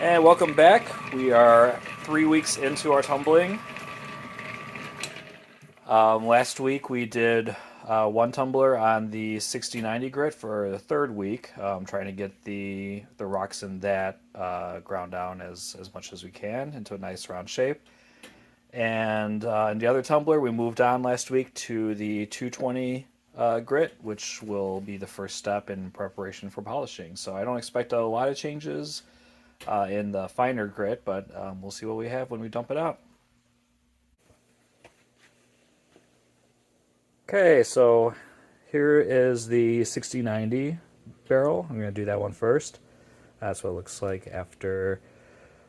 And welcome back. We are 3 weeks into our tumbling. Last week we did one tumbler on the 6090 grit for the third week, trying to get the rocks in that ground down as much as we can into a nice round shape. And in the other tumbler, we moved on last week to the 220 grit, which will be the first step in preparation for polishing. So I don't expect a lot of changes in the finer grit, but we'll see what we have when we dump it out. Okay, so here is the 6090 barrel. I'm going to do that one first. That's what it looks like after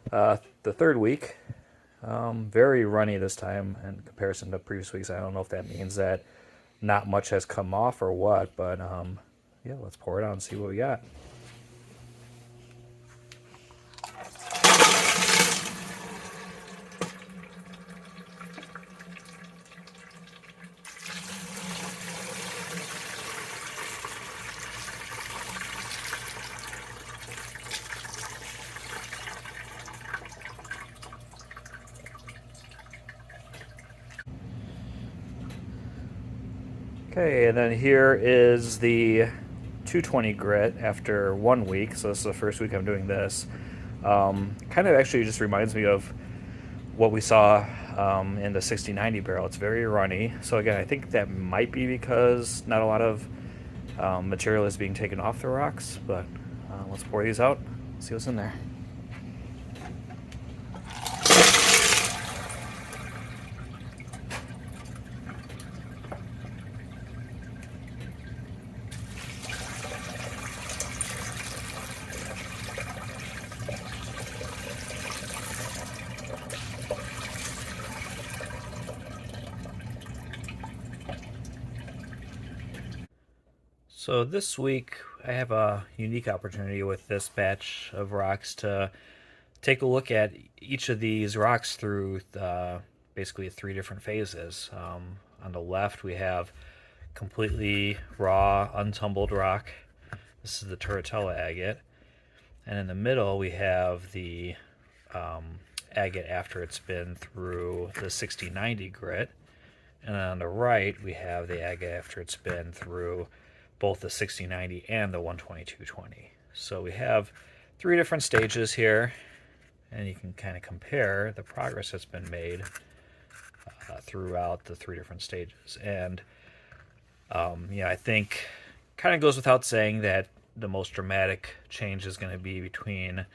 the third week. Very runny this time in comparison to previous weeks. I don't know if that means that not much has come off or what, but yeah, let's pour it out and see what we got. Okay, and then here is the 220 grit after 1 week. So this is the first week I'm doing this. Kind of actually just reminds me of what we saw in the 6090 barrel. It's very runny. So again, I think that might be because not a lot of material is being taken off the rocks. But let's pour these out, see what's in there. So this week I have a unique opportunity with this batch of rocks to take a look at each of these rocks through basically three different phases. On the left we have completely raw, untumbled rock. This is the Turritella agate. And in the middle we have the agate after it's been through the 6090 grit. And on the right we have the agate after it's been through both the 6090 and the 12220. So we have three different stages here, and you can kind of compare the progress that's been made throughout the three different stages. And yeah, I think kind of goes without saying that the most dramatic change is going to be between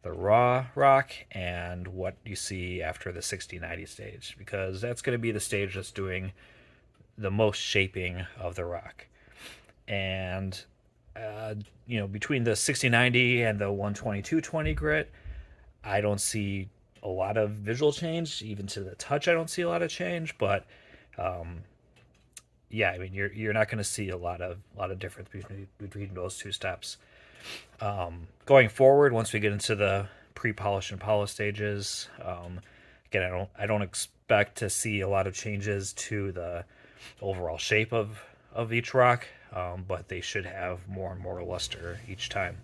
the raw rock and what you see after the 6090 stage, because that's going to be the stage that's doing the most shaping of the rock. And between the 6090 and the 12220 grit, I don't see a lot of visual change. Even to the touch, I don't see a lot of change. But yeah, I mean, you're not going to see a lot of difference between those two steps. Going forward, once we get into the pre-polish and polish stages, again, I don't expect to see a lot of changes to the overall shape of each rock, but they should have more and more luster each time.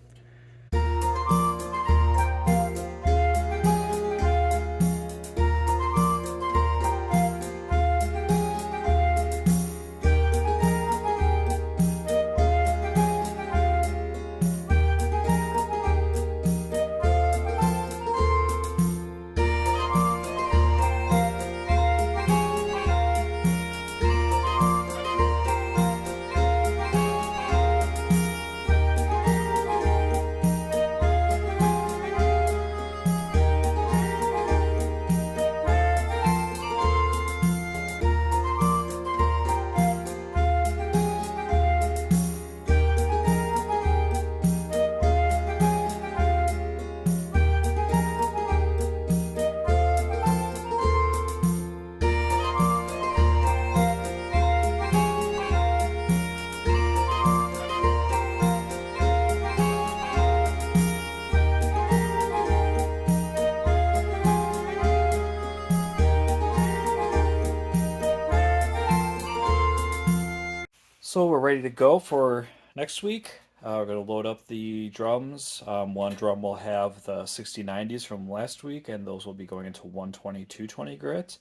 So we're ready to go for next week. We're going to load up the drums. One drum will have the 6090s from last week, and those will be going into 120, 220 grit.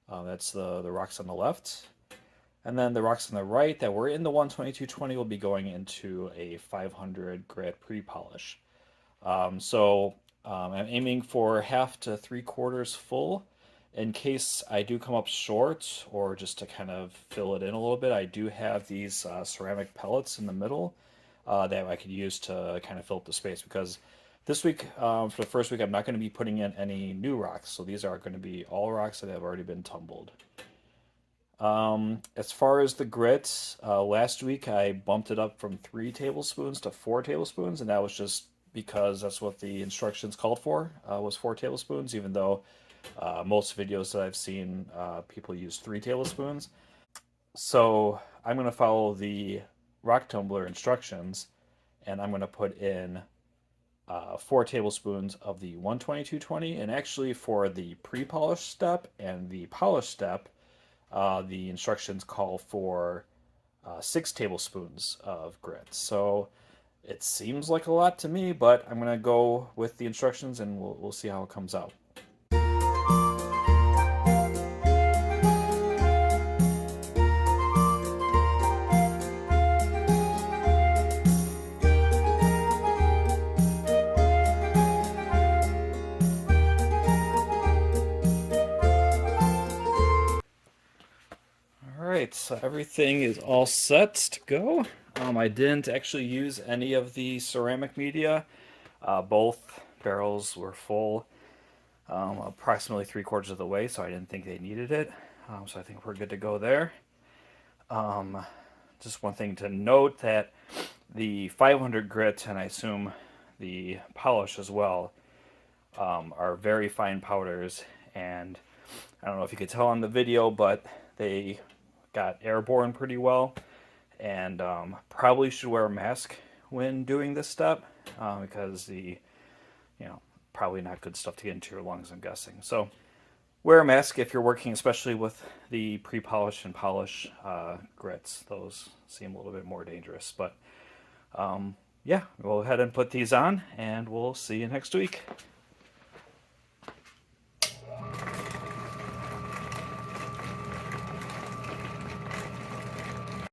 That's the rocks on the left. And then the rocks on the right that were in the 120, 220 will be going into a 500 grit pre-polish. I'm aiming for half to 3/4 full. In case I do come up short, or just to kind of fill it in a little bit, I do have these ceramic pellets in the middle that I could use to kind of fill up the space. Because this week, for the first week, I'm not going to be putting in any new rocks. So these are going to be all rocks that have already been tumbled. As far as the grits, last week I bumped it up from 3 tablespoons to 4 tablespoons, and that was just because that's what the instructions called for, was 4 tablespoons, even though most videos that I've seen, people use 3 tablespoons. So I'm going to follow the rock tumbler instructions, and I'm going to put in 4 tablespoons of the 120/220, and actually for the pre-polish step and the polish step, the instructions call for 6 tablespoons of grits. So it seems like a lot to me, but I'm gonna go with the instructions and we'll see how it comes out. All right, so everything is all set to go. I didn't actually use any of the ceramic media. Both barrels were full, approximately 3/4 of the way, so I didn't think they needed it. So I think we're good to go there. Just one thing to note that the 500 grit, and I assume the polish as well, are very fine powders, and I don't know if you could tell on the video, but they got airborne pretty well, and probably should wear a mask when doing this step, because probably not good stuff to get into your lungs, I'm guessing. So wear a mask if you're working, especially with the pre-polish and polish grits. Those seem a little bit more dangerous, but yeah, we'll go ahead and put these on, and we'll see you next week.